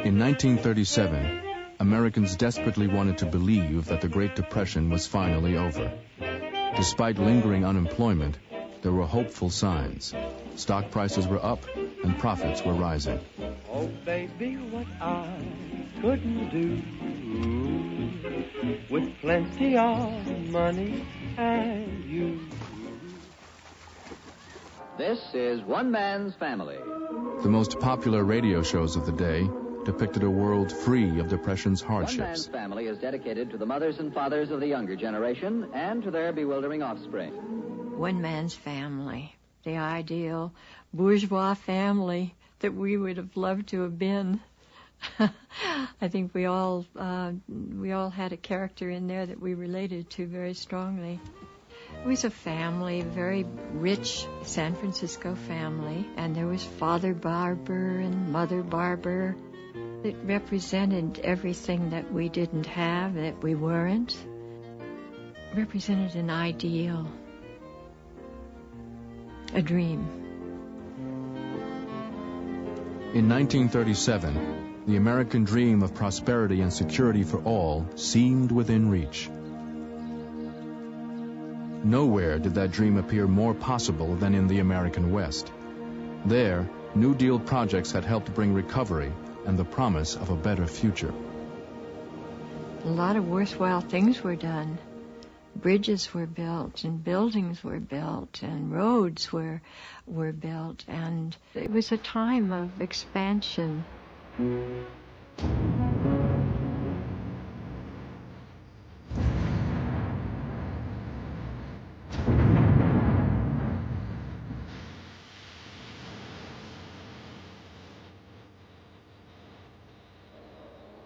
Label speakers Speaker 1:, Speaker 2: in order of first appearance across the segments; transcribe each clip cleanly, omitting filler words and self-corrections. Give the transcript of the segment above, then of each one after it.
Speaker 1: In 1937, Americans desperately wanted to believe that the Great Depression was finally over. Despite lingering unemployment, there were hopeful signs. Stock prices were up and profits were rising.
Speaker 2: Oh, baby, what I couldn't do with plenty of money and you.
Speaker 3: This is One Man's Family.
Speaker 1: The most popular radio shows of the day depicted a world free of Depression's hardships.
Speaker 3: One Man's Family is dedicated to the mothers and fathers of the younger generation and to their bewildering offspring.
Speaker 4: One Man's Family, the ideal bourgeois family that we would have loved to have been. I think we all had a character in there that we related to very strongly. It was a family, a very rich San Francisco family, and there was Father Barber and Mother Barber. It represented everything that we didn't have, that we weren't. It represented an ideal, a dream.
Speaker 1: In 1937, the American dream of prosperity and security for all seemed within reach. Nowhere did that dream appear more possible than in the American West. There, New Deal projects had helped bring recovery and the promise of a better future.
Speaker 4: A lot of worthwhile things were done. Bridges were built, and buildings were built, and roads were built, and it was a time of expansion.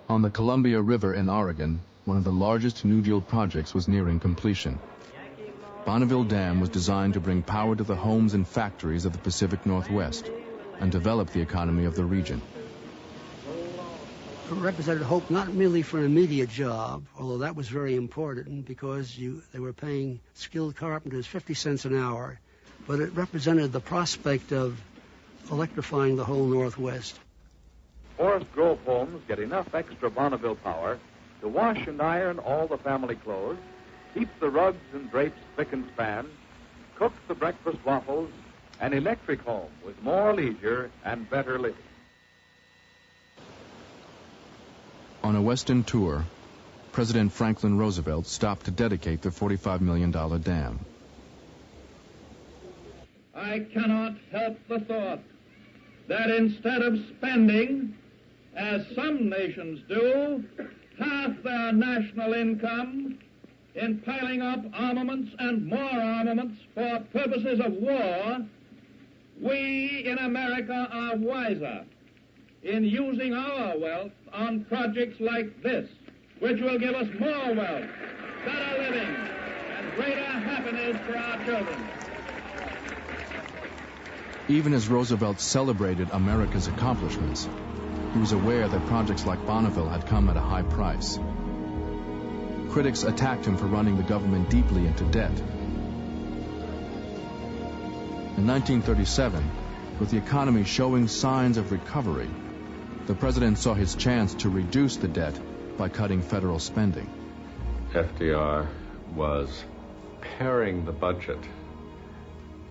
Speaker 1: On the Columbia River in Oregon, one of the largest New Deal projects was nearing completion. Bonneville Dam was designed to bring power to the homes and factories of the Pacific Northwest and develop the economy of the region.
Speaker 5: It represented hope not merely for an immediate job, although that was very important because they were paying skilled carpenters 50 cents an hour, but it represented the prospect of electrifying the whole Northwest.
Speaker 6: Forest Grove homes get enough extra Bonneville power to wash and iron all the family clothes, keep the rugs and drapes spick and span, cook the breakfast waffles, an electric home with more leisure and better living.
Speaker 1: On a Western tour, President Franklin Roosevelt stopped to dedicate the $45 million dam.
Speaker 7: I cannot help the thought that instead of spending, as some nations do, half their national income in piling up armaments and more armaments for purposes of war, we in America are wiser in using our wealth on projects like this, which will give us more wealth, better living, and greater happiness for our children.
Speaker 1: Even as Roosevelt celebrated America's accomplishments, he was aware that projects like Bonneville had come at a high price. Critics attacked him for running the government deeply into debt. In 1937, with the economy showing signs of recovery, the president saw his chance to reduce the debt by cutting federal spending.
Speaker 8: FDR was paring the budget,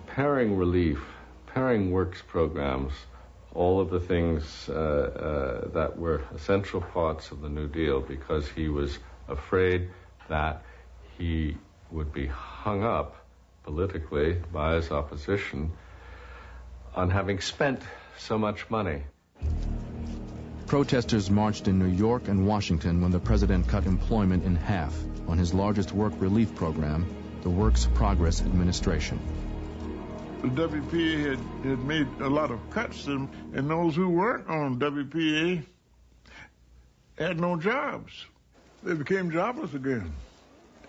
Speaker 8: paring relief, paring works programs, all of the things that were essential parts of the New Deal, because he was afraid that he would be hung up politically by his opposition on having spent so much money.
Speaker 1: Protesters marched in New York and Washington when the president cut employment in half on his largest work relief program, the Works Progress Administration.
Speaker 9: The WPA had made a lot of cuts, and those who weren't on WPA had no jobs. They became jobless again,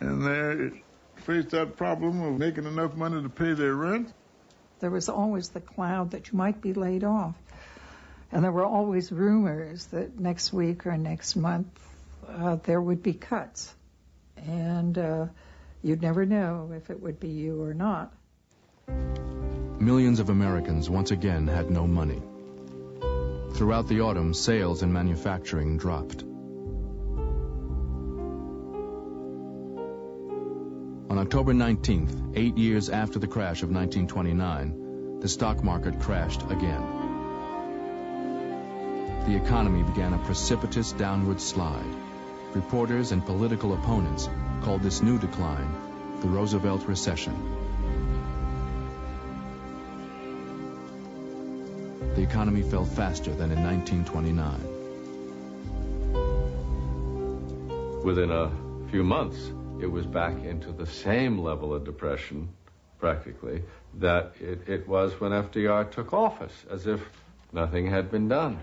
Speaker 9: and they faced that problem of making enough money to pay their rent.
Speaker 10: There was always the cloud that you might be laid off, and there were always rumors that next week or next month there would be cuts, and you'd never know if it would be you or not.
Speaker 1: Millions of Americans once again had no money. Throughout the autumn, sales and manufacturing dropped. On October 19th, 8 years after the crash of 1929, the stock market crashed again. The economy began a precipitous downward slide. Reporters and political opponents called this new decline the Roosevelt Recession. The economy fell faster than in 1929.
Speaker 8: Within a few months, it was back into the same level of depression, practically, that it was when FDR took office, as if nothing had been done.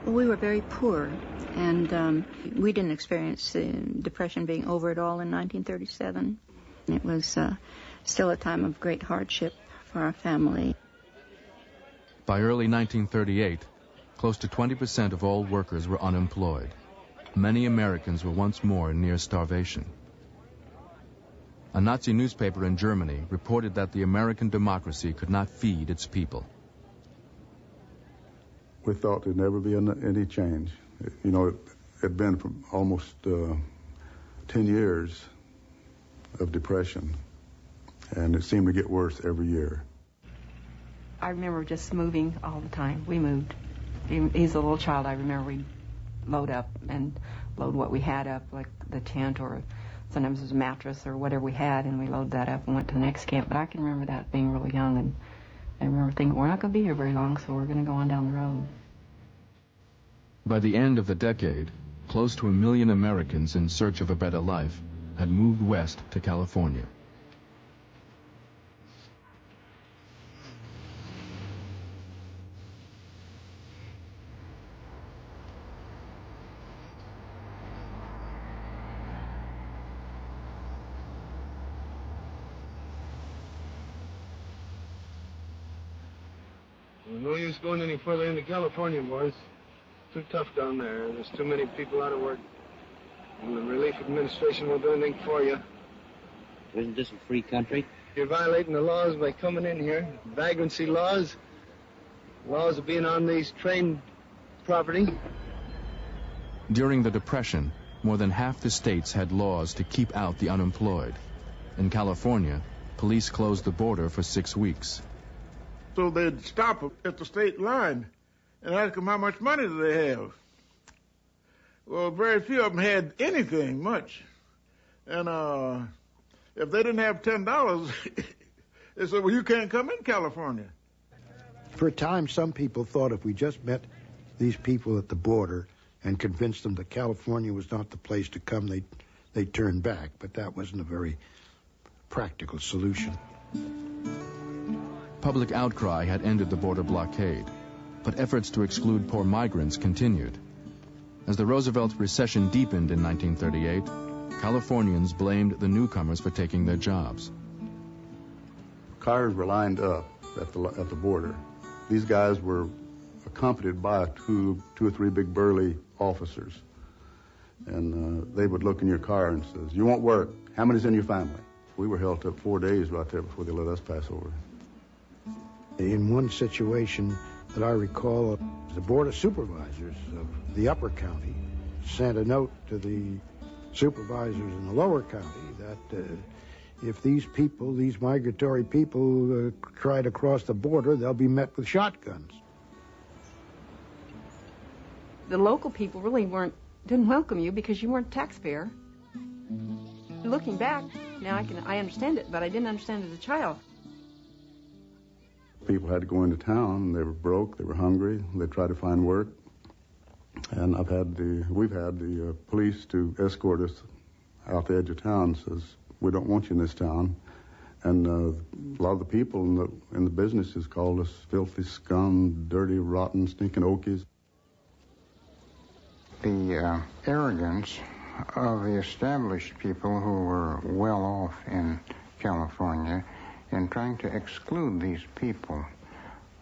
Speaker 11: Well, we were very poor, and we didn't experience depression being over at all in 1937. It was still a time of great hardship for our family.
Speaker 1: By early 1938, close to 20% of all workers were unemployed. Many Americans were once more near starvation. A Nazi newspaper in Germany reported that the American democracy could not feed its people.
Speaker 12: We thought there'd never be any change. You know, it had been for almost 10 years of depression, and it seemed to get worse every year.
Speaker 13: I remember just moving all the time. We moved. He's a little child. I remember we'd load up and load what we had up, like the tent, or sometimes it was a mattress or whatever we had, and we loaded that up and went to the next camp. But I can remember that being really young, and I remember thinking, we're not going to be here very long, so we're going to go on down the road.
Speaker 1: By the end of the decade, close to 1 million Americans in search of a better life had moved west to California.
Speaker 14: No use going any further into California, boys. Too tough down there. There's too many people out of work. And the Relief Administration won't do anything for you.
Speaker 15: Isn't this a free country?
Speaker 14: You're violating the laws by coming in here. Vagrancy laws. Laws of being on these train property.
Speaker 1: During the Depression, more than half the states had laws to keep out the unemployed. In California, police closed the border for 6 weeks.
Speaker 9: So they'd stop at the state line and ask them how much money do they have. Well, very few of them had anything much. And if they didn't have $10, they said, well, you can't come in California.
Speaker 16: For a time, some people thought if we just met these people at the border and convinced them that California was not the place to come, they'd turn back. But that wasn't a very practical solution.
Speaker 1: Public outcry had ended the border blockade, but efforts to exclude poor migrants continued. As the Roosevelt recession deepened in 1938, Californians blamed the newcomers for taking their jobs.
Speaker 12: Cars were lined up at the border. These guys were accompanied by two or three big burly officers. And they would look in your car and says, you won't work. How many's in your family? We were held up 4 days right there before they let us pass over.
Speaker 16: In one situation that I recall, the Board of Supervisors of the Upper County sent a note to the supervisors in the Lower County that if these people, these migratory people, try to cross the border, they'll be met with shotguns.
Speaker 13: The local people really didn't welcome you because you weren't a taxpayer. Looking back, now I understand it, but I didn't understand it as a child.
Speaker 12: People had to go into town, and they were broke, they were hungry, they tried to find work. And we've had the police to escort us out the edge of town, says, we don't want you in this town. And a lot of the people in the businesses called us filthy scum, dirty, rotten, stinking Okies.
Speaker 17: The arrogance of the established people who were well off in California in trying to exclude these people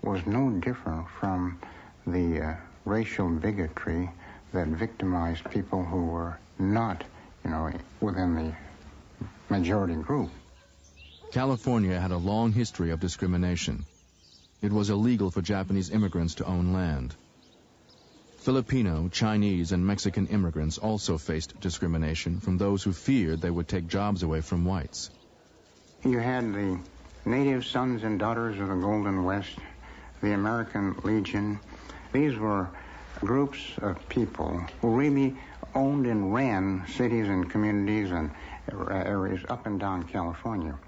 Speaker 17: was no different from the racial bigotry that victimized people who were not, within the majority group.
Speaker 1: California had a long history of discrimination. It was illegal for Japanese immigrants to own land. Filipino, Chinese, and Mexican immigrants also faced discrimination from those who feared they would take jobs away from whites.
Speaker 17: You had the native sons and daughters of the Golden West, the American Legion. These were groups of people who really owned and ran cities and communities and areas up and down California.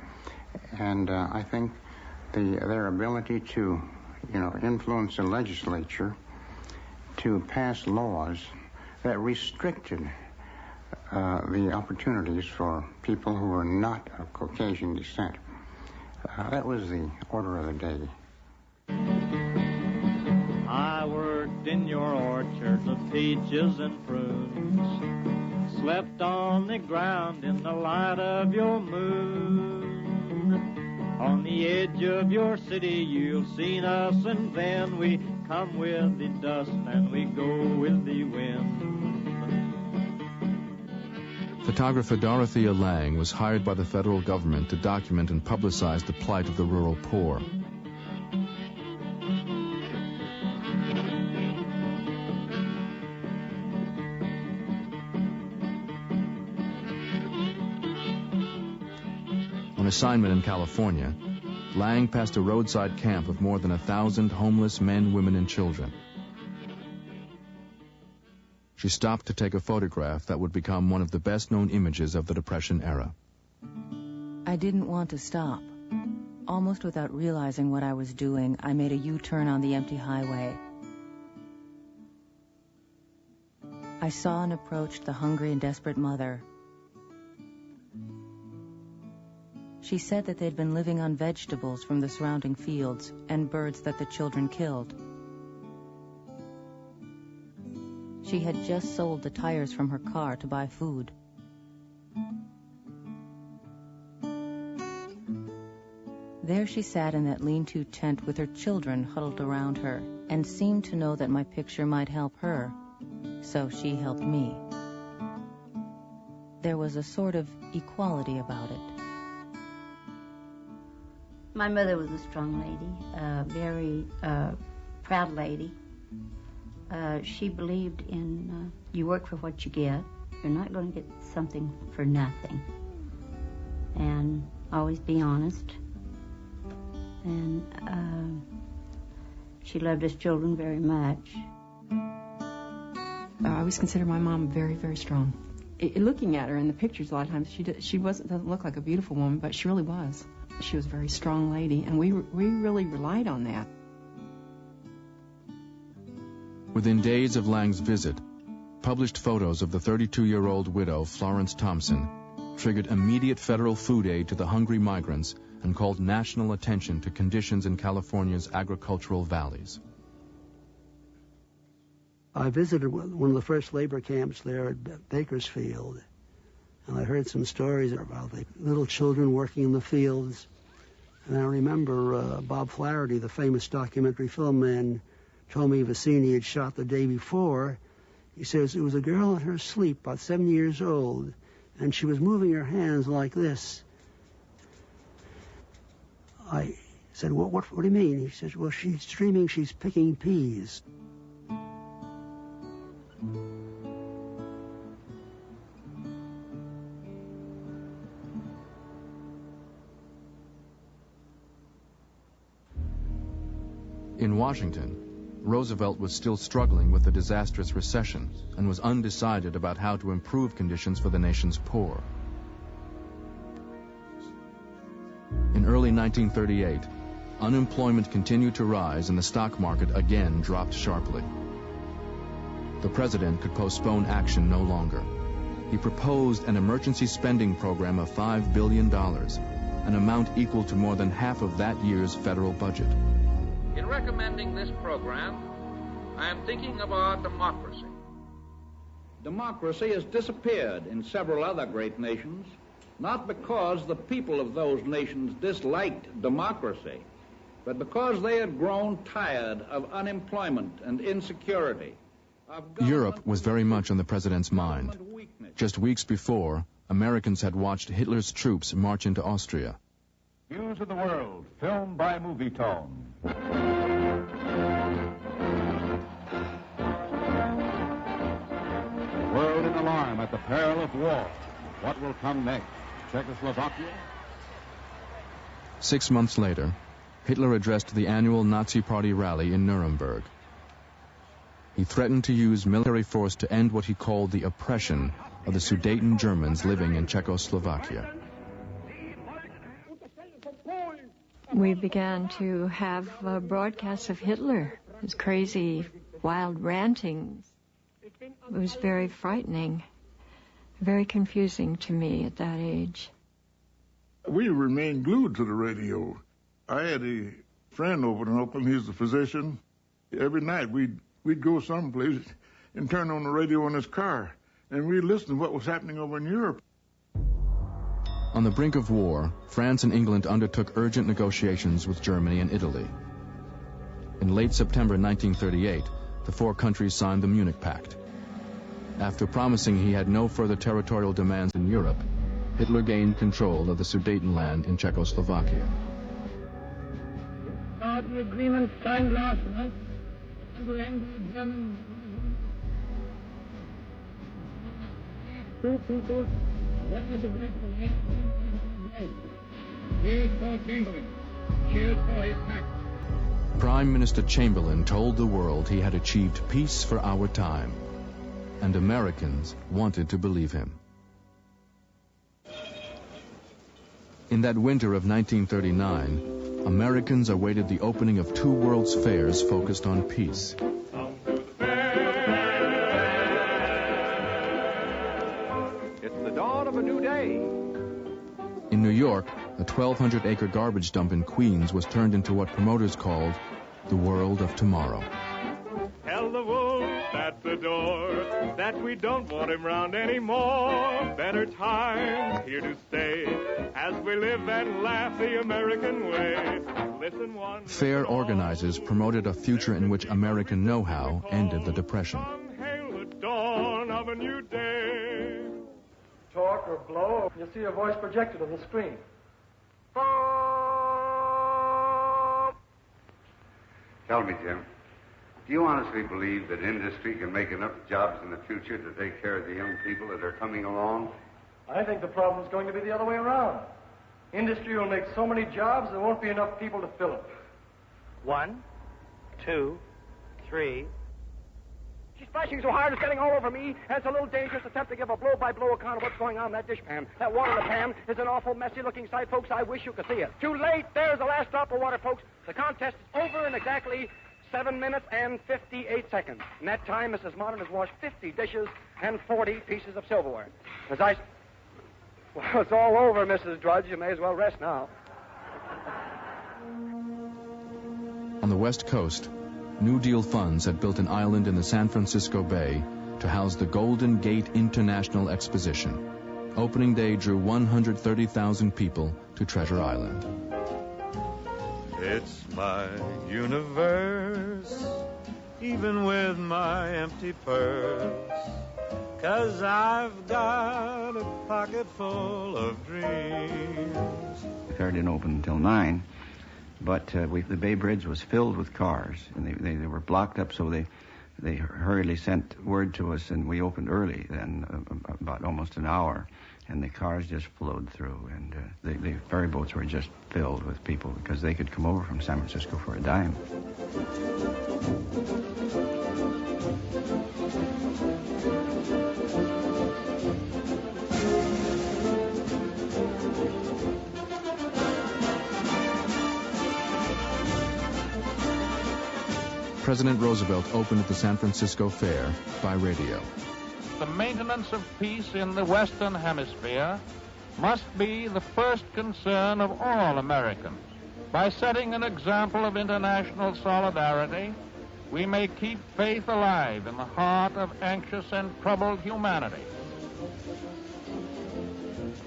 Speaker 17: And I think their ability to, influence the legislature to pass laws that restricted the opportunities for people who were not of Caucasian descent. That was the order of the day.
Speaker 18: I worked in your orchards of peaches and prunes, slept on the ground in the light of your moon. On the edge of your city you'll see us, and then we come with the dust and we go with the wind.
Speaker 1: Photographer Dorothea Lange was hired by the federal government to document and publicize the plight of the rural poor. On assignment in California, Lange passed a roadside camp of more than 1,000 homeless men, women, and children. She stopped to take a photograph that would become one of the best-known images of the Depression era.
Speaker 19: I didn't want to stop. Almost without realizing what I was doing, I made a U-turn on the empty highway. I saw and approached the hungry and desperate mother. She said that they'd been living on vegetables from the surrounding fields and birds that the children killed. She had just sold the tires from her car to buy food. There she sat in that lean-to tent with her children huddled around her and seemed to know that my picture might help her, so she helped me. There was a sort of equality about it.
Speaker 20: My mother was a strong lady, a very proud lady. She believed in you work for what you get. You're not going to get something for nothing. And always be honest. And she loved us children very much.
Speaker 13: I always consider my mom very, very strong. Looking at her in the pictures a lot of times, she doesn't look like a beautiful woman, but she really was. She was a very strong lady, and we really relied on that.
Speaker 1: Within days of Lange's visit, published photos of the 32-year-old widow, Florence Thompson, triggered immediate federal food aid to the hungry migrants and called national attention to conditions in California's agricultural valleys.
Speaker 5: I visited one of the first labor camps there at Bakersfield, and I heard some stories about the little children working in the fields. And I remember Bob Flaherty, the famous documentary film man, told me of a scene he had shot the day before. He says it was a girl in her sleep, about 7 years old, and she was moving her hands like this. I said, what do you mean? He says, well, she's dreaming she's picking peas.
Speaker 1: In Washington, Roosevelt was still struggling with the disastrous recession and was undecided about how to improve conditions for the nation's poor. In early 1938, unemployment continued to rise and the stock market again dropped sharply. The president could postpone action no longer. He proposed an emergency spending program of $5 billion, an amount equal to more than half of that year's federal budget.
Speaker 21: In recommending this program, I am thinking about democracy.
Speaker 22: Democracy has disappeared in several other great nations, not because the people of those nations disliked democracy, but because they had grown tired of unemployment and insecurity.
Speaker 1: Europe was very much on the president's mind. Just weeks before, Americans had watched Hitler's troops march into Austria.
Speaker 6: Views of the World, filmed by Movie Tone.
Speaker 2: alarm at the peril of war. What will come next? Czechoslovakia?
Speaker 1: 6 months later, Hitler addressed the annual Nazi Party rally in Nuremberg. He threatened to use military force to end what he called the oppression of the Sudeten Germans living in Czechoslovakia.
Speaker 4: We began to have broadcasts of Hitler, his crazy, wild rantings. It was very frightening, very confusing to me at that age.
Speaker 9: We remained glued to the radio. I had a friend over in Oakland, he's a physician. Every night we'd go someplace and turn on the radio in his car, and we'd listen to what was happening over in Europe.
Speaker 1: On the brink of war, France and England undertook urgent negotiations with Germany and Italy. In late September 1938, the four countries signed the Munich Pact. After promising he had no further territorial demands in Europe, Hitler gained control of the Sudetenland in Czechoslovakia.
Speaker 14: The agreement signed last night to end the German. Two people. That was a great thing. Cheers for Chamberlain. Cheers for his pact.
Speaker 1: Prime Minister Chamberlain told the world he had achieved peace for our time, and Americans wanted to believe him. In that winter of 1939, Americans awaited the opening of two World's Fairs focused on peace.
Speaker 6: It's the dawn of a new day.
Speaker 1: In New York, a 1,200-acre garbage dump in Queens was turned into what promoters called the world of tomorrow.
Speaker 3: Tell the wolf at the door that we don't want him round anymore. Better times here to stay as we live and laugh the American way. Listen one.
Speaker 1: Fair organizers promoted a future in which American know-how ended the Depression.
Speaker 3: Hail the dawn of a new day.
Speaker 23: Talk or blow, you'll see your voice projected on the screen.
Speaker 24: Tell me, Jim, do you honestly believe that industry can make enough jobs in the future to take care of the young people that are coming along?
Speaker 23: I think the problem is going to be the other way around. Industry will make so many jobs, there won't be enough people to fill them.
Speaker 25: 1, 2, 3. She's splashing so hard it's getting all over me, and it's a little dangerous to attempt to give a blow-by-blow account of what's going on in that dishpan. That water in the pan is an awful messy-looking sight, folks. I wish you could see it. Too late. There's the last drop of water, folks. The contest is over in exactly 7 minutes and 58 seconds. In that time, Mrs. Modern has washed 50 dishes and 40 pieces of silverware. As I... Well, it's all over, Mrs. Drudge. You may as well rest now.
Speaker 1: On the West Coast, New Deal funds had built an island in the San Francisco Bay to house the Golden Gate International Exposition. Opening day drew 130,000 people to Treasure Island.
Speaker 3: It's my universe, even with my empty purse, 'cause I've got a pocket full of dreams.
Speaker 26: The fair didn't open until 9, but the Bay Bridge was filled with cars, and they were blocked up, so they hurriedly sent word to us, and we opened early, then about almost an hour. And the cars just flowed through, and the ferry boats were just filled with people because they could come over from San Francisco for a dime.
Speaker 1: President Roosevelt opened at the San Francisco Fair by radio.
Speaker 21: The maintenance of peace in the Western Hemisphere must be the first concern of all Americans. By setting an example of international solidarity, we may keep faith alive in the heart of anxious and troubled humanity.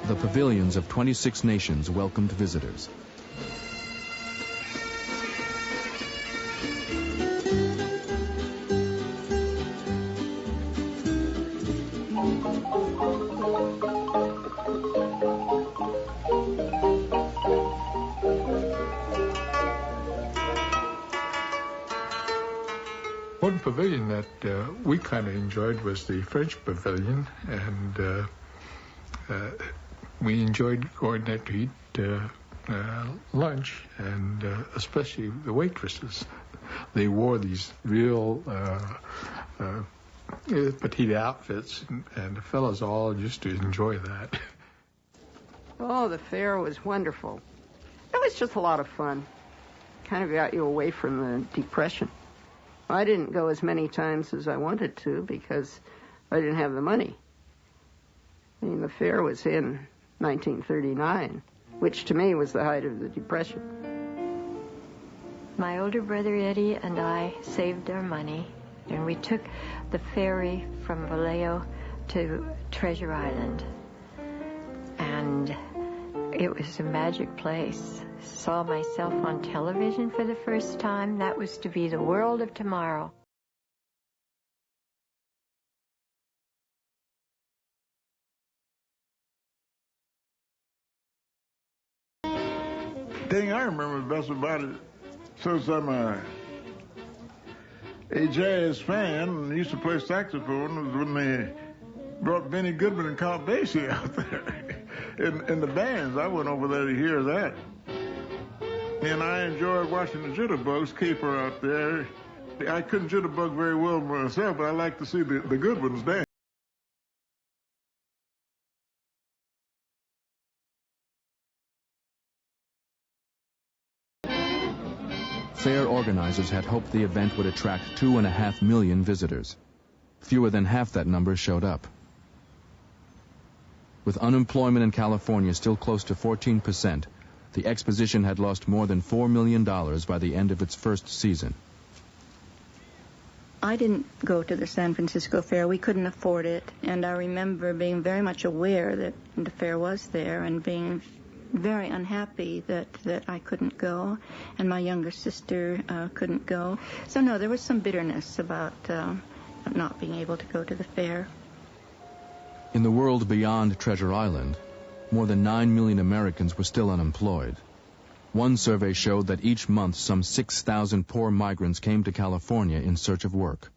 Speaker 1: The pavilions of 26 nations welcomed visitors.
Speaker 9: pavilion that we kind of enjoyed was the French pavilion, and we enjoyed going there to eat lunch, and especially the waitresses. They wore these real petite outfits, and the fellows all used to enjoy that.
Speaker 7: Oh, the fair was wonderful. It was just a lot of fun. Kind of got you away from the depression. I didn't go as many times as I wanted to because I didn't have the money. I mean, the fair was in 1939, which to me was the height of the Depression.
Speaker 4: My older brother Eddie and I saved our money, and we took the ferry from Vallejo to Treasure Island. And it was a magic place. Saw myself on television for the first time. That was to be the world of tomorrow.
Speaker 9: Thing I remember best about it, since I'm a jazz fan and used to play saxophone, was when they brought Benny Goodman and Count Basie out there in the bands. I went over there to hear that. And I enjoyed watching the jitterbugs caper out there. I couldn't jitterbug very well myself, but I like to see the good ones dance.
Speaker 1: Fair organizers had hoped the event would attract 2.5 million visitors. Fewer than half that number showed up. With unemployment in California still close to 14%, the exposition had lost more than $4 million by the end of its first season.
Speaker 8: I didn't go to the San Francisco Fair. We couldn't afford it. And I remember being very much aware that the fair was there and being very unhappy that I couldn't go. And my younger sister couldn't go. So, no, there was some bitterness about not being able to go to the fair.
Speaker 1: In the world beyond Treasure Island, more than 9 million Americans were still unemployed. One survey showed that each month some 6,000 poor migrants came to California in search of work.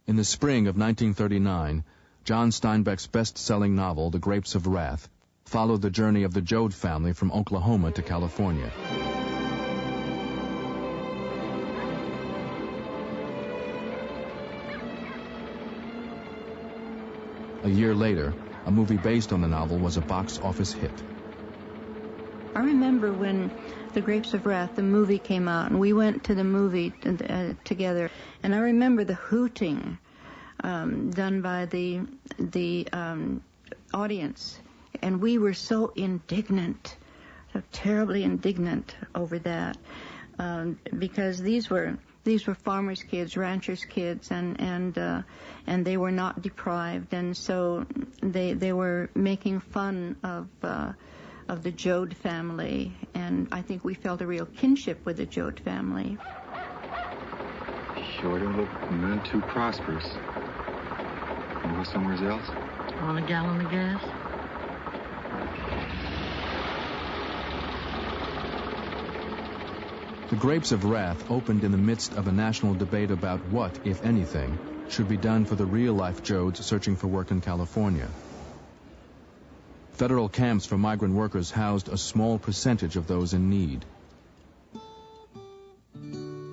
Speaker 1: In the spring of 1939, John Steinbeck's best-selling novel, The Grapes of Wrath, followed the journey of the Joad family from Oklahoma to California. A year later, a movie based on the novel was a box office hit.
Speaker 8: I remember when The Grapes of Wrath, the movie came out, and we went to the movie together. And I remember the hooting done by the audience. And we were so indignant, so terribly indignant over that, because these were farmers' kids, ranchers' kids, and they were not deprived, and so they were making fun of the Joad family, and I think we felt a real kinship with the Joad family.
Speaker 10: Sure don't look none too prosperous. Can you go somewhere else?
Speaker 11: Want a gallon of gas?
Speaker 1: The Grapes of Wrath opened in the midst of a national debate about what, if anything, should be done for the real-life Joads searching for work in California. Federal camps for migrant workers housed a small percentage of those in need.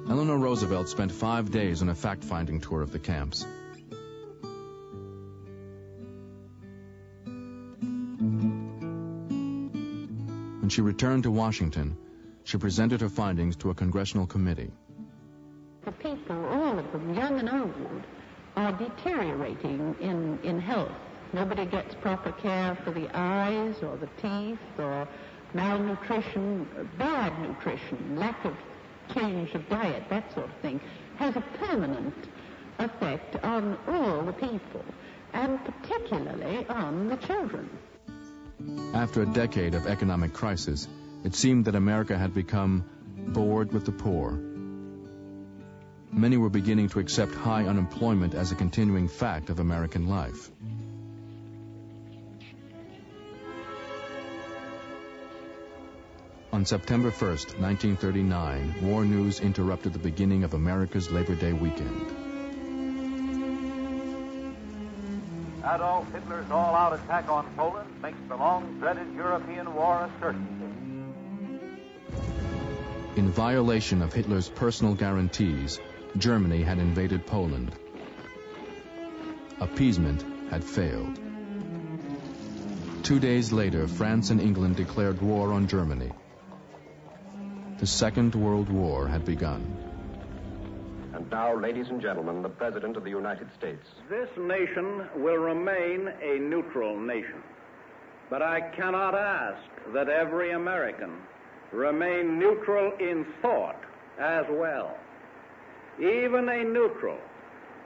Speaker 1: Eleanor Roosevelt spent 5 days on a fact-finding tour of the camps. When she returned to Washington, she presented her findings to a congressional committee.
Speaker 11: The people, all of them, young and old, are deteriorating in health. Nobody gets proper care for the eyes or the teeth or malnutrition, bad nutrition, lack of change of diet, that sort of thing, has a permanent effect on all the people, and particularly on the children.
Speaker 1: After a decade of economic crisis, it seemed that America had become bored with the poor. Many were beginning to accept high unemployment as a continuing fact of American life. On September 1st, 1939, war news interrupted the beginning of America's Labor Day weekend.
Speaker 6: Adolf Hitler's all-out attack on Poland makes the long-dreaded European war a certainty.
Speaker 1: In violation of Hitler's personal guarantees, Germany had invaded Poland. Appeasement had failed. 2 days later, France and England declared war on Germany. The Second World War had begun.
Speaker 12: And now, ladies and gentlemen, the President of the United States.
Speaker 22: This nation will remain a neutral nation. But I cannot ask that every American remain neutral in thought as well. Even a neutral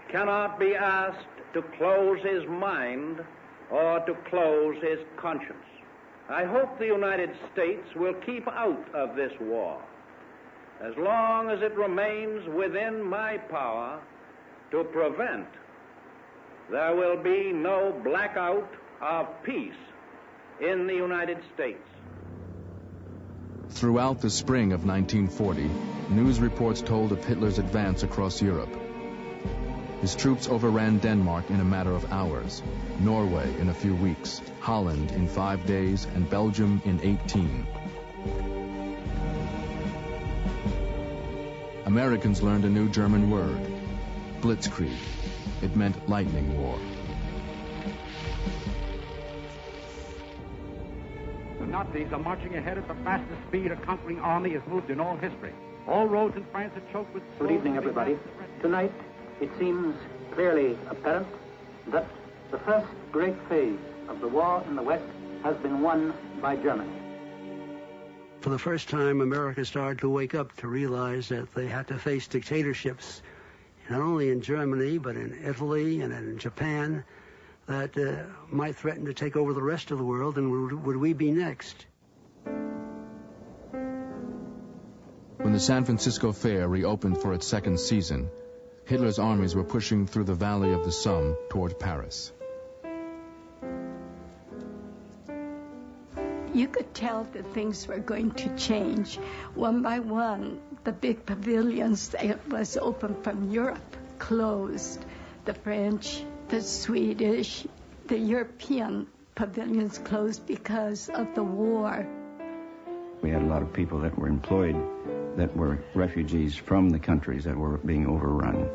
Speaker 22: cannot be asked to close his mind or to close his conscience. I hope the United States will keep out of this war as long as it remains within my power to prevent. There will be no blackout of peace in the United States.
Speaker 1: Throughout the spring of 1940, news reports told of Hitler's advance across Europe. His troops overran Denmark in a matter of hours, Norway in a few weeks, Holland in 5 days, and Belgium in 18. Americans learned a new German word, blitzkrieg. It meant lightning war.
Speaker 2: The Nazis are marching ahead at the fastest speed a conquering army has moved in all history. All roads in France are choked with...
Speaker 15: Good evening, everybody. Tonight, it seems clearly apparent that the first great phase of the war in the West has been won by Germany.
Speaker 5: For the first time, America started to wake up to realize that they had to face dictatorships, not only in Germany, but in Italy and in Japan, that might threaten to take over the rest of the world, and would we be next?
Speaker 1: When the San Francisco Fair reopened for its second season, Hitler's armies were pushing through the valley of the Somme toward Paris.
Speaker 16: You could tell that things were going to change. One by one, the big pavilions that was open from Europe closed. The French, the Swedish, the European pavilions closed because of the war.
Speaker 26: We had a lot of people that were employed that were refugees from the countries that were being overrun.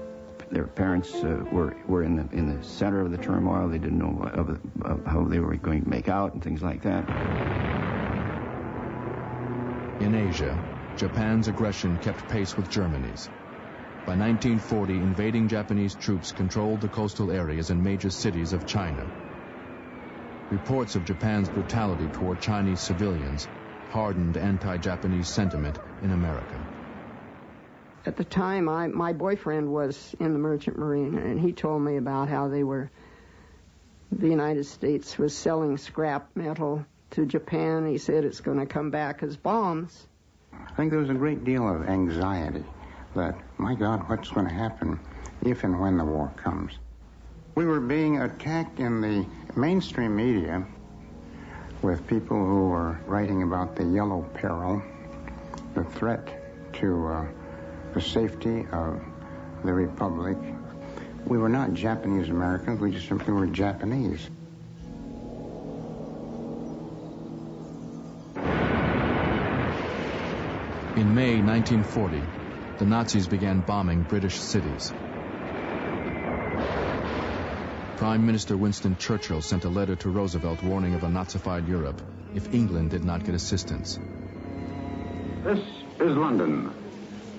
Speaker 26: Their parents were in the center of the turmoil. They didn't know of how they were going to make out and things like that.
Speaker 1: In Asia, Japan's aggression kept pace with Germany's. By 1940, invading Japanese troops controlled the coastal areas and major cities of China. Reports of Japan's brutality toward Chinese civilians hardened anti-Japanese sentiment in America.
Speaker 7: At the time, my boyfriend was in the Merchant Marine, and he told me about how the United States was selling scrap metal to Japan. He said it's going to come back as bombs.
Speaker 17: I think there was a great deal of anxiety that, my God, what's going to happen if and when the war comes? We were being attacked in the mainstream media with people who were writing about the yellow peril, the threat to the safety of the Republic. We were not Japanese Americans, we just simply were Japanese.
Speaker 1: In May 1940, the Nazis began bombing British cities. Prime Minister Winston Churchill sent a letter to Roosevelt warning of a Nazified Europe if England did not get assistance.
Speaker 12: This is London.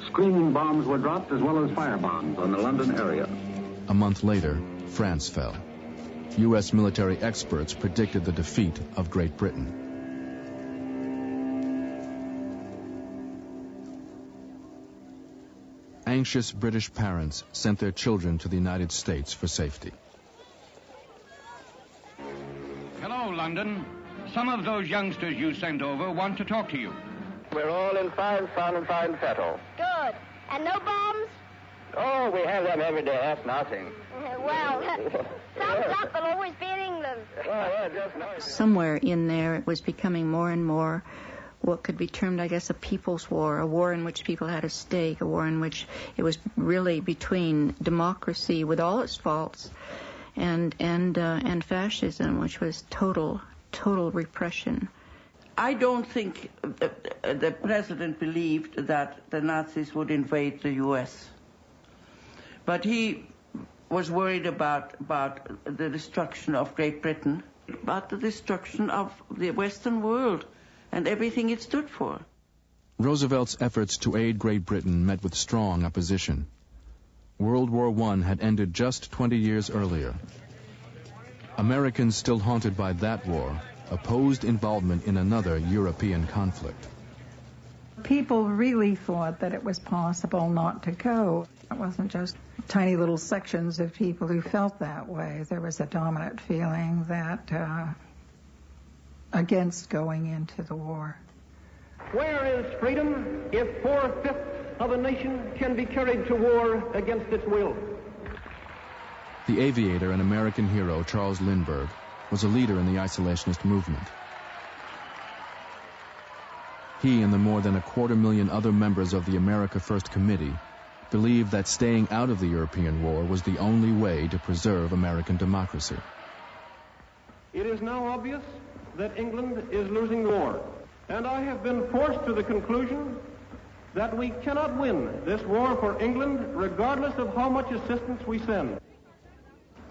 Speaker 12: Screaming bombs were dropped as well as fire bombs on the London area.
Speaker 1: A month later, France fell. U.S. military experts predicted the defeat of Great Britain. Anxious British parents sent their children to the United States for safety.
Speaker 18: Hello, London. Some of those youngsters you sent over want to talk to you.
Speaker 25: We're all in fine sun and fine fettle.
Speaker 19: Good. And no bombs?
Speaker 25: Oh, we have them every day. That's nothing.
Speaker 19: Well, thumbs up will always be in England.
Speaker 25: Oh, yeah, just nice.
Speaker 8: Somewhere in there, it was becoming more and more what could be termed, I guess, a people's war, a war in which people had a stake, a war in which it was really between democracy with all its faults and fascism, which was total repression.
Speaker 3: I don't think the president believed that the Nazis would invade the U.S., but he was worried about the destruction of Great Britain, about the destruction of the Western world and everything it stood for.
Speaker 1: Roosevelt's efforts to aid Great Britain met with strong opposition. World War I had ended just 20 years earlier. Americans still haunted by that war opposed involvement in another European conflict.
Speaker 13: People really thought that it was possible not to go. It wasn't just tiny little sections of people who felt that way. There was a dominant feeling that against going into the war.
Speaker 14: Where is freedom if 4/5 of a nation can be carried to war against its will?
Speaker 1: The aviator and American hero Charles Lindbergh was a leader in the isolationist movement. He and the more than 250,000 other members of the America First Committee believed that staying out of the European war was the only way to preserve American democracy.
Speaker 14: It is now obvious that England is losing the war, and I have been forced to the conclusion that we cannot win this war for England regardless of how much assistance we send.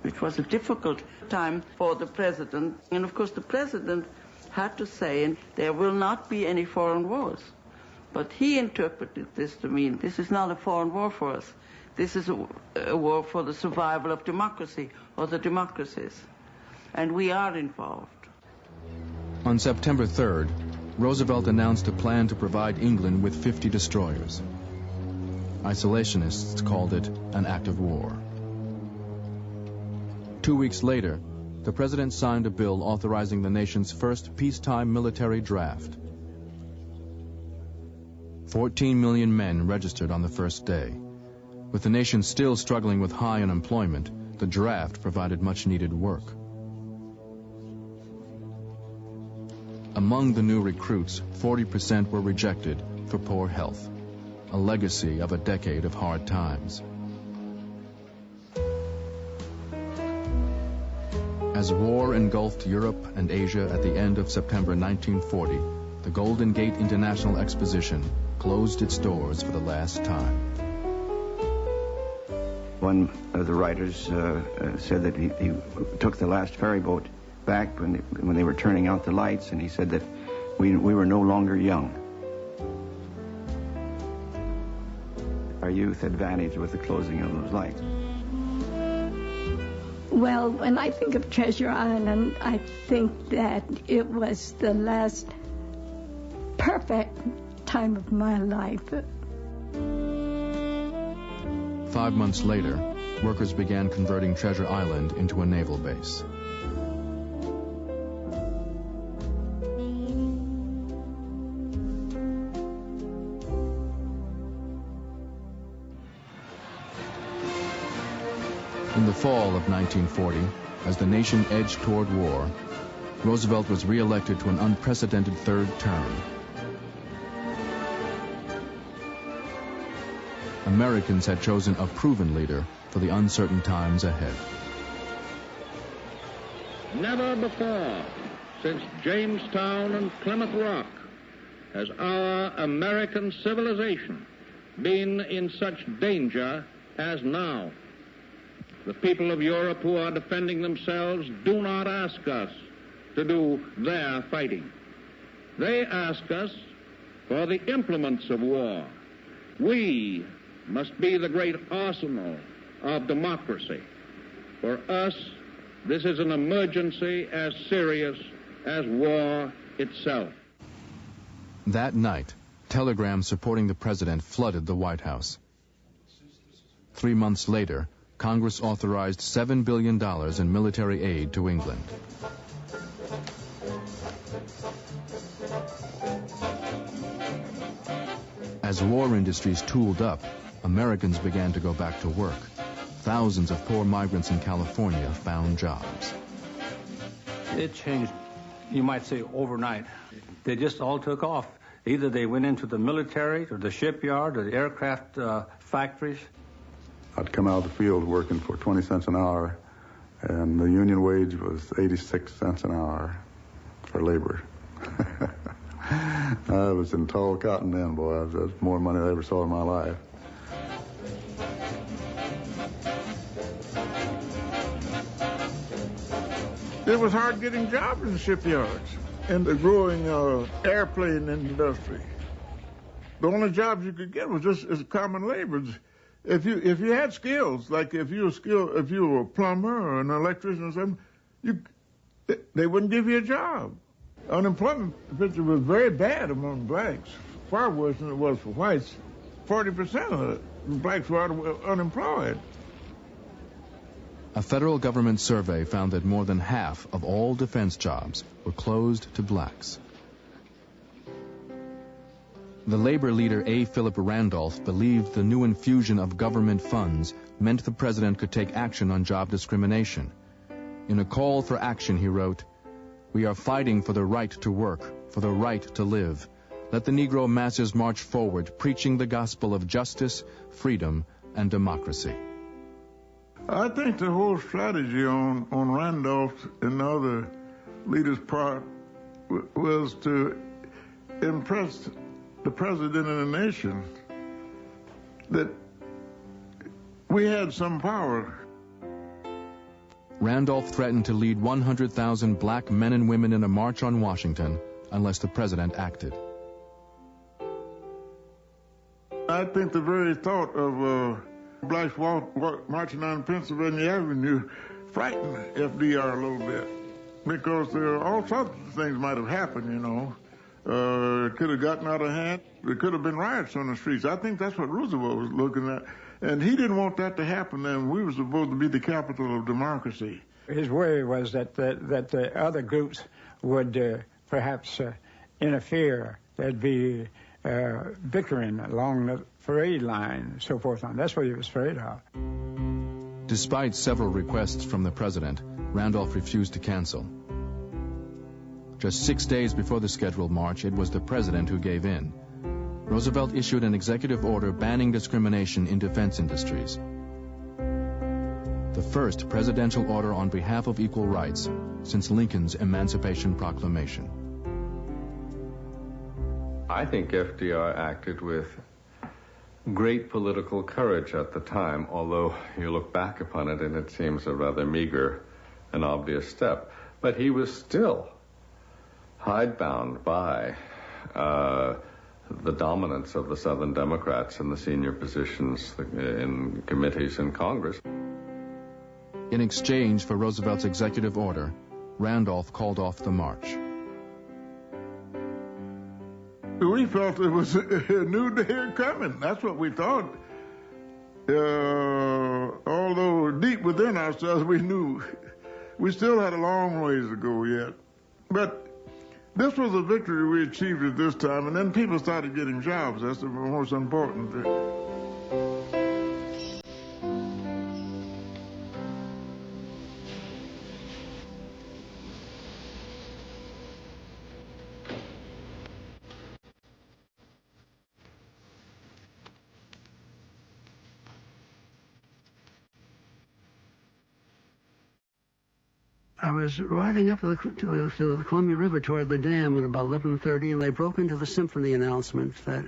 Speaker 3: It was a difficult time for the president, and of course the president had to say, there will not be any foreign wars. But he interpreted this to mean, this is not a foreign war for us. This is a war for the survival of democracy, or the democracies. And we are involved.
Speaker 1: On September 3rd, Roosevelt announced a plan to provide England with 50 destroyers. Isolationists called it an act of war. 2 weeks later, the president signed a bill authorizing the nation's first peacetime military draft. 14 million men registered on the first day. With the nation still struggling with high unemployment, the draft provided much-needed work. Among the new recruits, 40% were rejected for poor health, a legacy of a decade of hard times. As war engulfed Europe and Asia at the end of September 1940, the Golden Gate International Exposition closed its doors for the last time.
Speaker 26: One of the writers said that he took the last ferry boat back when they were turning out the lights, and he said that we were no longer young. Our youth had vanished with the closing of those lights.
Speaker 16: Well, when I think of Treasure Island, I think that it was the last perfect time of my life.
Speaker 1: 5 months later, workers began converting Treasure Island into a naval base. In the fall of 1940, as the nation edged toward war, Roosevelt was re-elected to an unprecedented third term. Americans had chosen a proven leader for the uncertain times ahead.
Speaker 18: Never before, since Jamestown and Plymouth Rock, has our American civilization been in such danger as now. The people of Europe who are defending themselves do not ask us to do their fighting. They ask us for the implements of war. We must be the great arsenal of democracy. For us, this is an emergency as serious as war itself.
Speaker 1: That night, telegrams supporting the president flooded the White House. 3 months later, Congress authorized $7 billion in military aid to England. As war industries tooled up, Americans began to go back to work. Thousands of poor migrants in California found jobs.
Speaker 20: It changed, you might say, overnight. They just all took off. Either they went into the military or the shipyard or the aircraft factories.
Speaker 23: I'd come out of the field working for 20 cents an hour
Speaker 4: and the union wage was 86 cents an hour for labor. I was in tall cotton then, boy. That's more money than I ever saw in my life.
Speaker 9: It was hard getting jobs in the shipyards and the growing airplane industry. The only jobs you could get was just as common labor. If you had skills, like if you were a plumber or an electrician or something, they wouldn't give you a job. Unemployment picture was very bad among blacks, far worse than it was for whites. 40% of the blacks were unemployed.
Speaker 1: A federal government survey found that more than half of all defense jobs were closed to blacks. The labor leader A. Philip Randolph believed the new infusion of government funds meant the president could take action on job discrimination. In a call for action, he wrote, "We are fighting for the right to work, for the right to live. Let the Negro masses march forward, preaching the gospel of justice, freedom, and democracy."
Speaker 9: I think the whole strategy on Randolph's and the other leaders' part was to impress the president and the nation that we had some power.
Speaker 1: Randolph threatened to lead 100,000 black men and women in a march on Washington unless the president acted.
Speaker 9: I think the very thought of blacks marching on Pennsylvania Avenue frightened FDR a little bit, because there are all sorts of things might have happened, you know. It could have gotten out of hand. There could have been riots on the streets. I think that's what Roosevelt was looking at. And he didn't want that to happen, and we were supposed to be the capital of democracy.
Speaker 10: His worry was that the other groups would perhaps interfere. There'd be bickering along the parade line and so forth on. That's what he was afraid of.
Speaker 1: Despite several requests from the president, Randolph refused to cancel. Just 6 days before the scheduled march, it was the president who gave in. Roosevelt issued an executive order banning discrimination in defense industries. The first presidential order on behalf of equal rights since Lincoln's Emancipation Proclamation.
Speaker 21: I think FDR acted with great political courage at the time, although you look back upon it and it seems a rather meager and obvious step. But he was still hidebound by the dominance of the Southern Democrats in the senior positions in committees in Congress.
Speaker 1: In exchange for Roosevelt's executive order, Randolph called off the march.
Speaker 9: We felt it was a new day coming. That's what we thought. Although deep within ourselves we knew we still had a long ways to go yet. But this was a victory we achieved at this time, and then people started getting jobs. That's the most important thing.
Speaker 5: I was riding up to the Columbia River toward the dam at about 11:30, and they broke into the symphony announcement that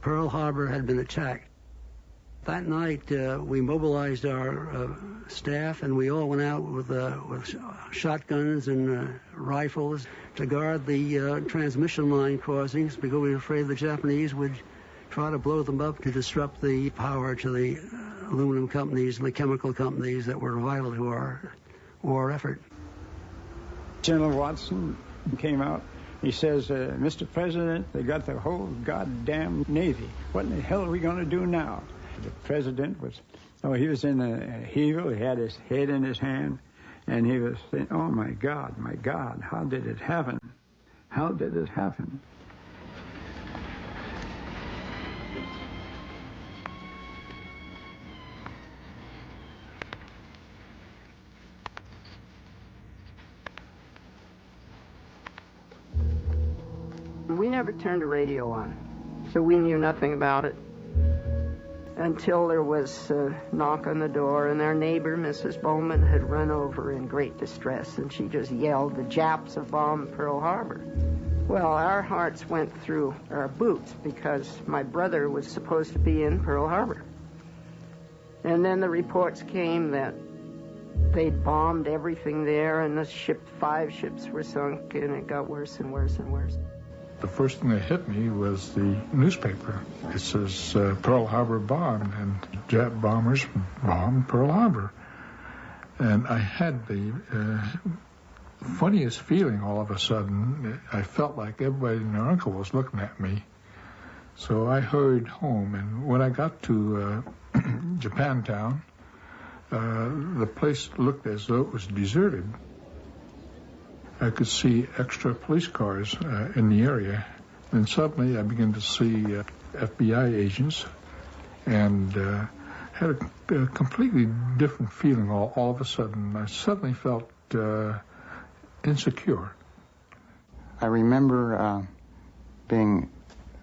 Speaker 5: Pearl Harbor had been attacked. That night, we mobilized our staff, and we all went out with shotguns and rifles to guard the transmission line crossings, because we were afraid the Japanese would try to blow them up to disrupt the power to the aluminum companies and the chemical companies that were vital to our war effort.
Speaker 10: General Watson came out. He says, Mr. President, they got the whole goddamn Navy. What in the hell are we going to do now? The president was, he was in a heavel. He had his head in his hand, and he was saying, oh, my God, how did it happen? How did it happen?
Speaker 7: We never turned the radio on, so we knew nothing about it. until there was a knock on the door, and our neighbor, Mrs. Bowman, had run over in great distress, and she just yelled, "The Japs have bombed Pearl Harbor." Well, our hearts went through our boots because my brother was supposed to be in Pearl Harbor. And then the reports came that they'd bombed everything there, and 5 ships were sunk, and it got worse and worse and worse.
Speaker 9: The first thing that hit me was the newspaper. It says Pearl Harbor bombed, and Jap bombers bombed Pearl Harbor. And I had the funniest feeling all of a sudden. I felt like everybody and their uncle was looking at me. So I hurried home, and when I got to Japantown, the place looked as though it was deserted. I could see extra police cars in the area, and suddenly I began to see FBI agents, and had a completely different feeling all of a sudden. I suddenly felt insecure.
Speaker 17: I remember being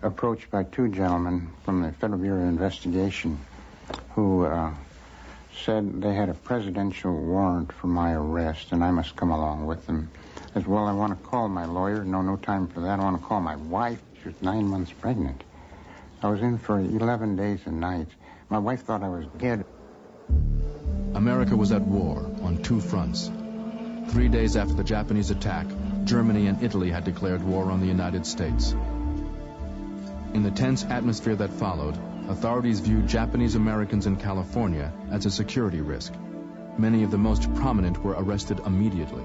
Speaker 17: approached by 2 gentlemen from the Federal Bureau of Investigation who said they had a presidential warrant for my arrest, and I must come along with them. As well, I want to call my lawyer. No time for that. I want to call my wife. She was 9 months pregnant. I was in for 11 days and nights. My wife thought I was dead.
Speaker 1: America was at war on 2 fronts. 3 days after the Japanese attack, Germany and Italy had declared war on the United States. In the tense atmosphere that followed, authorities viewed Japanese Americans in California as a security risk. Many of the most prominent were arrested immediately.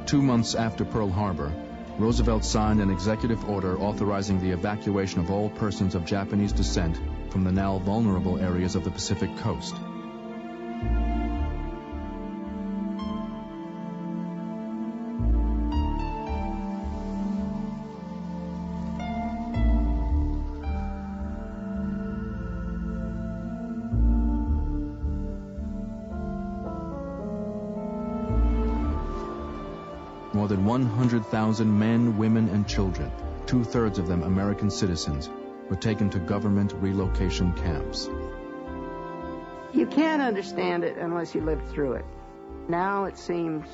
Speaker 1: 2 months after Pearl Harbor, Roosevelt signed an executive order authorizing the evacuation of all persons of Japanese descent from the now vulnerable areas of the Pacific coast. More than 100,000 men, women, and children, 2/3 of them American citizens, were taken to government relocation camps.
Speaker 7: You can't understand it unless you lived through it. Now it seems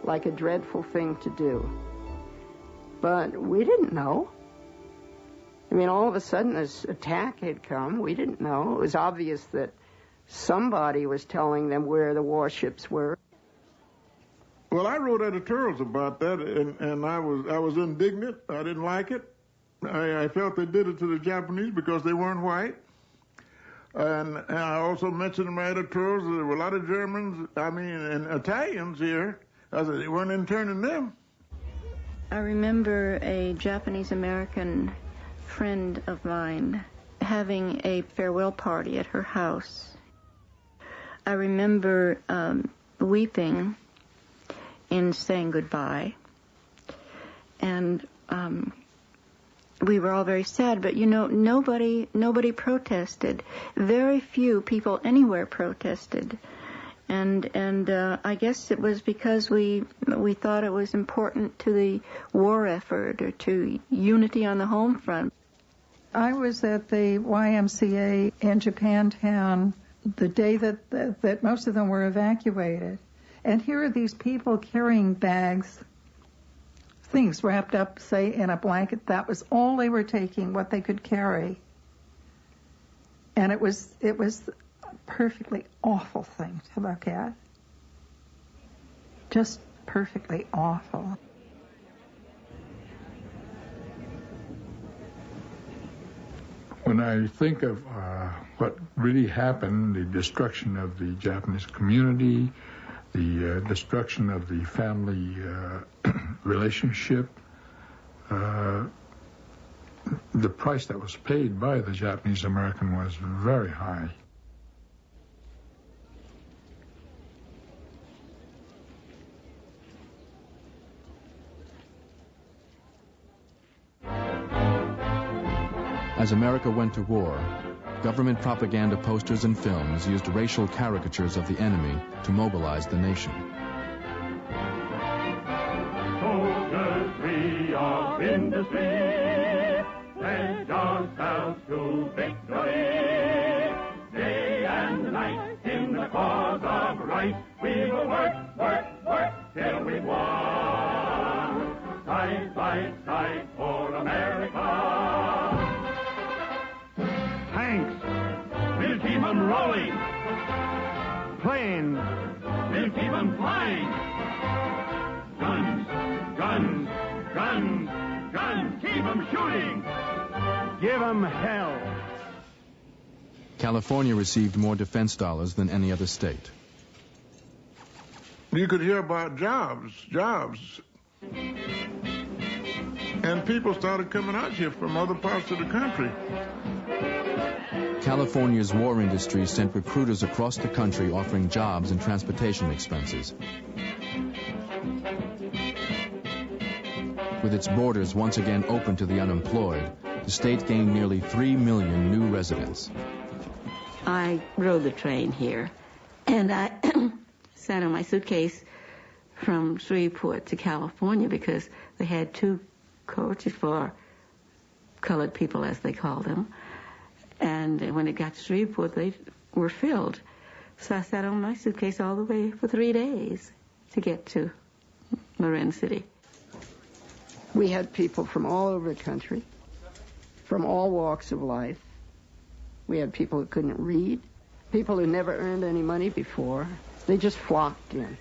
Speaker 7: like a dreadful thing to do. But we didn't know. I mean, all of a sudden this attack had come. We didn't know. It was obvious that somebody was telling them where the warships were.
Speaker 9: Well, I wrote editorials about that, and I was indignant. I didn't like it. I felt they did it to the Japanese because they weren't white. And I also mentioned in my editorials that there were a lot of Germans, and Italians here. I said they weren't interning them.
Speaker 8: I remember a Japanese-American friend of mine having a farewell party at her house. I remember weeping in saying goodbye, and we were all very sad, but nobody protested. Very few people anywhere protested, and I guess it was because we thought it was important to the war effort or to unity on the home front.
Speaker 13: I was at the YMCA in Japantown the day that most of them were evacuated. And here are these people carrying bags, things wrapped up, say, in a blanket. That was all they were taking, what they could carry. And it was a perfectly awful thing to look at. Just perfectly awful.
Speaker 9: When I think of what really happened, the destruction of the Japanese community, the destruction of the family relationship, the price that was paid by the Japanese American was very high.
Speaker 1: As America went to war, government propaganda posters and films used racial caricatures of the enemy to mobilize the nation.
Speaker 2: Soldiers free of industry, ourselves to victory. Day and night in the cause of right, we will work, work, work till we've won. Side by side for America.
Speaker 14: Tanks, we'll keep them rolling. Planes,
Speaker 2: we'll keep them flying. Guns, guns, guns, guns, keep them shooting.
Speaker 14: Give them hell.
Speaker 1: California received more defense dollars than any other state.
Speaker 9: You could hear about jobs. And people started coming out here from other parts of the country.
Speaker 1: California's war industry sent recruiters across the country offering jobs and transportation expenses. With its borders once again open to the unemployed, the state gained nearly 3 million new residents.
Speaker 3: I rode the train here, and I sat on my suitcase from Shreveport to California because they had 2 coaches for colored people, as they call them. And when it got to Shreveport, they were filled. So I sat on my suitcase all the way for 3 days to get to Marin City.
Speaker 7: We had people from all over the country, from all walks of life. We had people who couldn't read, people who never earned any money before. They just flocked in.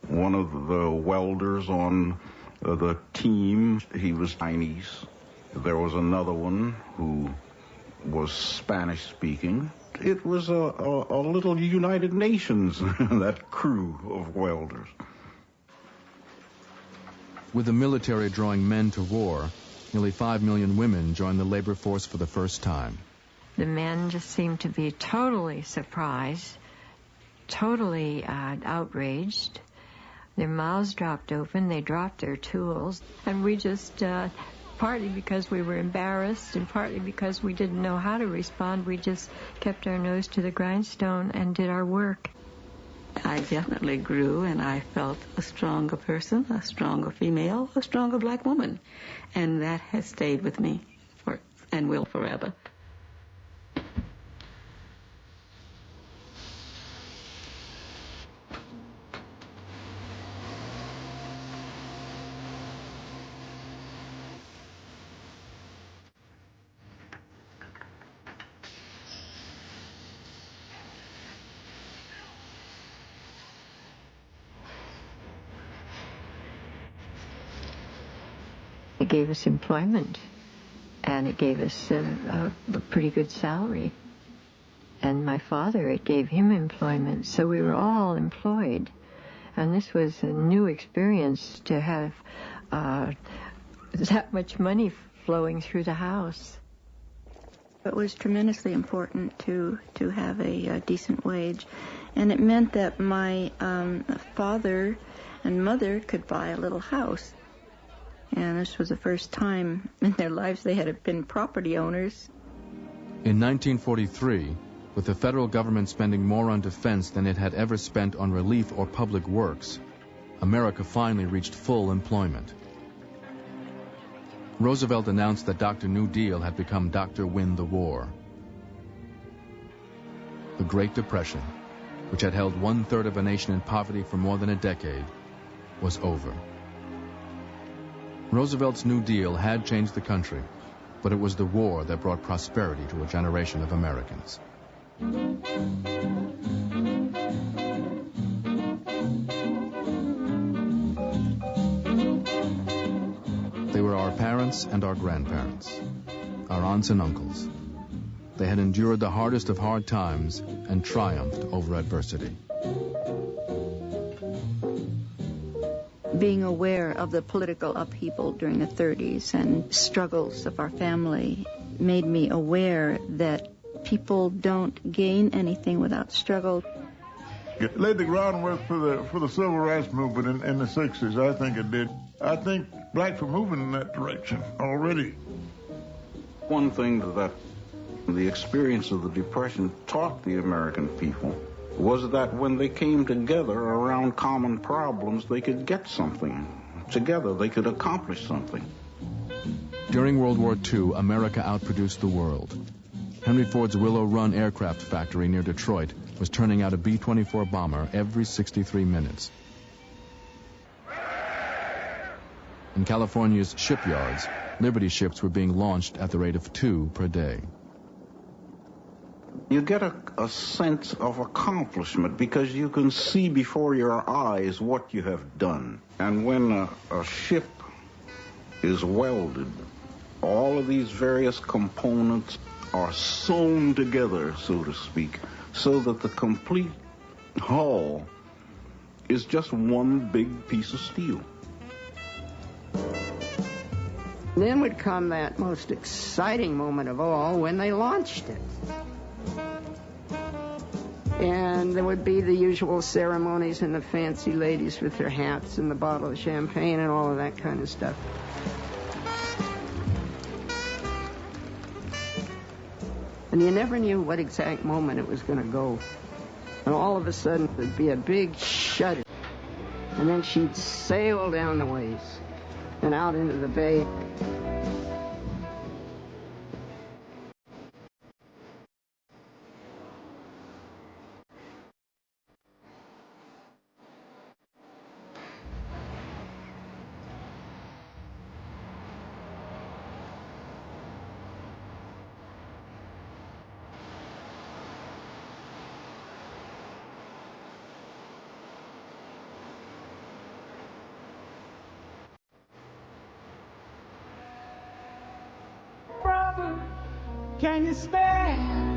Speaker 6: One of the welders on the team, he was Chinese. There was another one who was Spanish-speaking. It was a little United Nations, that crew of welders.
Speaker 1: With the military drawing men to war, nearly 5 million women joined the labor force for the first time.
Speaker 11: The men just seemed to be totally surprised, totally outraged. Their mouths dropped open, they dropped their tools, and we just, partly because we were embarrassed and partly because we didn't know how to respond, we just kept our nose to the grindstone and did our work.
Speaker 3: I definitely grew, and I felt a stronger person, a stronger female, a stronger black woman. And that has stayed with me and will forever.
Speaker 11: It gave us employment, and it gave us a pretty good salary. And my father, it gave him employment, so we were all employed. And this was a new experience to have that much money flowing through the house.
Speaker 8: It was tremendously important to have a decent wage, and it meant that my father and mother could buy a little house. And this was the first time in their lives they had been property owners.
Speaker 1: In 1943, with the federal government spending more on defense than it had ever spent on relief or public works, America finally reached full employment. Roosevelt announced that Dr. New Deal had become Dr. Win the War. The Great Depression, which had held 1/3 of a nation in poverty for more than a decade, was over. Roosevelt's New Deal had changed the country, but it was the war that brought prosperity to a generation of Americans. They were our parents and our grandparents, our aunts and uncles. They had endured the hardest of hard times and triumphed over adversity.
Speaker 8: Being aware of the political upheaval during the 30s and struggles of our family made me aware that people don't gain anything without struggle.
Speaker 9: It laid the groundwork for the civil rights movement in the 60s. I think it did. I think blacks were moving in that direction already.
Speaker 6: One thing that the experience of the Depression taught the American people was that when they came together around common problems, they could get something. Together, they could accomplish something.
Speaker 1: During World War II, America outproduced the world. Henry Ford's Willow Run aircraft factory near Detroit was turning out a B-24 bomber every 63 minutes. In California's shipyards, Liberty ships were being launched at the rate of 2 per day.
Speaker 6: You get a sense of accomplishment because you can see before your eyes what you have done. And when a ship is welded, all of these various components are sewn together, so to speak, so that the complete hull is just one big piece of steel.
Speaker 7: Then would come that most exciting moment of all when they launched it. And there would be the usual ceremonies and the fancy ladies with their hats and the bottle of champagne and all of that kind of stuff. And you never knew what exact moment it was going to go. And all of a sudden, there'd be a big shudder. And then she'd sail down the ways and out into the bay.
Speaker 2: Brother, can you stand?